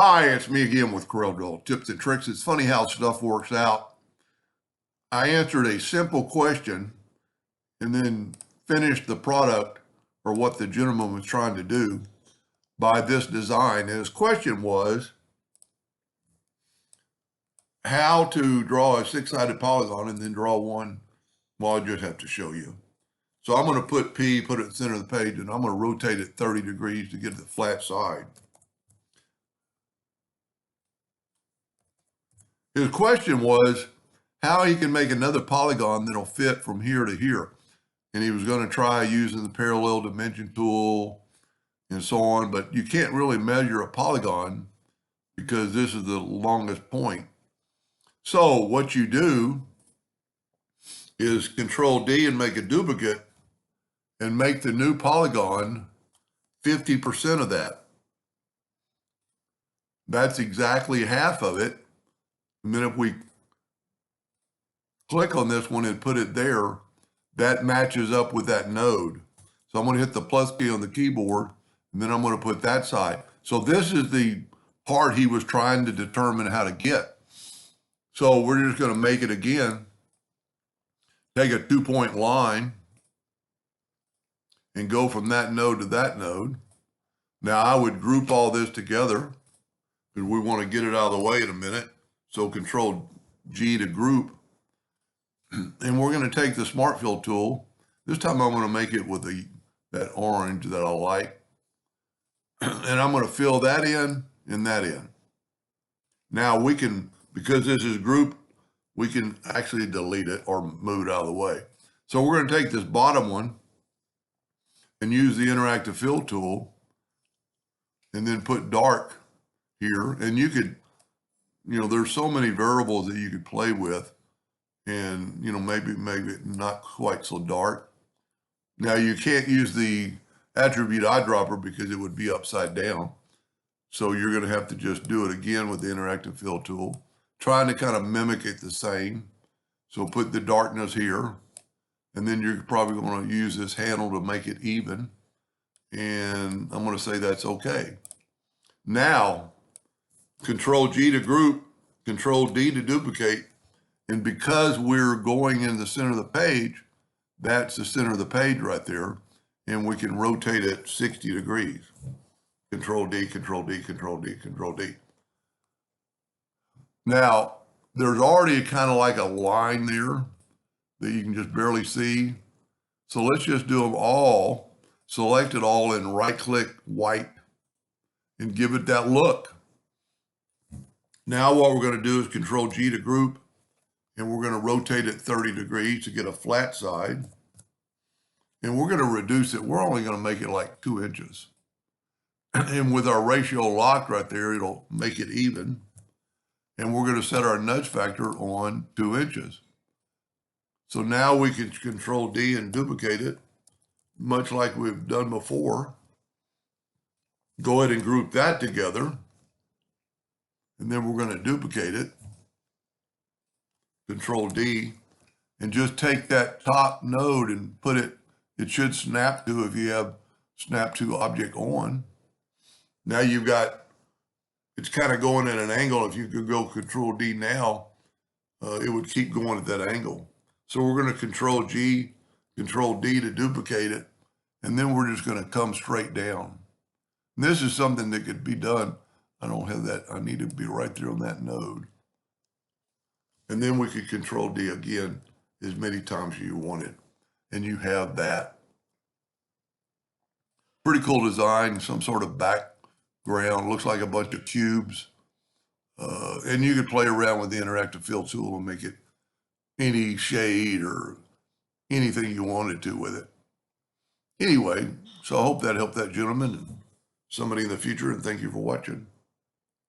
Hi, it's me again with Corel Tips and Tricks. It's funny how stuff works out. I answered a simple question and then finished the product or what the gentleman was trying to do by this design. And his question was how to draw a six-sided polygon and then draw one. Well, I just have to show you. So I'm going to put P, put it in the center of the page, and I'm going to rotate it 30 degrees to get the flat side. His question was how he can make another polygon that'll fit from here to here. And he was going to try using the parallel dimension tool and so on, but you can't really measure a polygon because this is the longest point. So what you do is Control D and make a duplicate and make the new polygon 50% of that. That's exactly half of it. And then if we click on this one and put it there, that matches up with that node. So I'm going to hit the plus key on the keyboard, and then I'm going to put that side. So this is the part he was trying to determine how to get. So we're just going to make it again. Take a 2-point line and go from that node to that node. Now I would group all this together because we want to get it out of the way in a minute. So Control G to group. And we're going to take the Smart Fill tool. This time I'm going to make it with that orange that I like. And I'm going to fill that in and that in. Now we can, because this is grouped, we can actually delete it or move it out of the way. So we're going to take this bottom one and use the interactive fill tool and then put dark here. And you could, there's so many variables that you could play with. And, maybe not quite so dark. Now you can't use the attribute eyedropper because it would be upside down. So you're going to have to just do it again with the interactive fill tool, trying to kind of mimic it the same. So put the darkness here, and then you're probably going to use this handle to make it even. And I'm going to say that's okay. Now, Control G to group, Control D to duplicate. And because we're going in the center of the page, that's the center of the page right there. And we can rotate it 60 degrees. Control D, Control D, Control D, Control D. Now, there's already kind of like a line there that you can just barely see. So let's just do them all, select it all and right-click white and give it that look. Now what we're going to do is Control G to group. And we're going to rotate it 30 degrees to get a flat side. And we're going to reduce it. We're only going to make it like 2 inches. And with our ratio locked right there, it'll make it even. And we're going to set our nudge factor on 2 inches. So now we can Control D and duplicate it, much like we've done before. Go ahead and group that together. And then we're going to duplicate it. Control D, and just take that top node and put it, it should snap to if you have snap to object on. Now you've got, it's kind of going at an angle. If you could go Control D now, it would keep going at that angle. So we're going to Control G, Control D to duplicate it, and then we're just going to come straight down. And this is something that could be done. I don't have that. I need to be right there on that node. And then we could Control D again as many times as you wanted. And you have that. Pretty cool design, some sort of background. Looks like a bunch of cubes. And you could play around with the interactive fill tool and make it any shade or anything you wanted to with it. Anyway, so I hope that helped that gentleman and somebody in the future, and thank you for watching.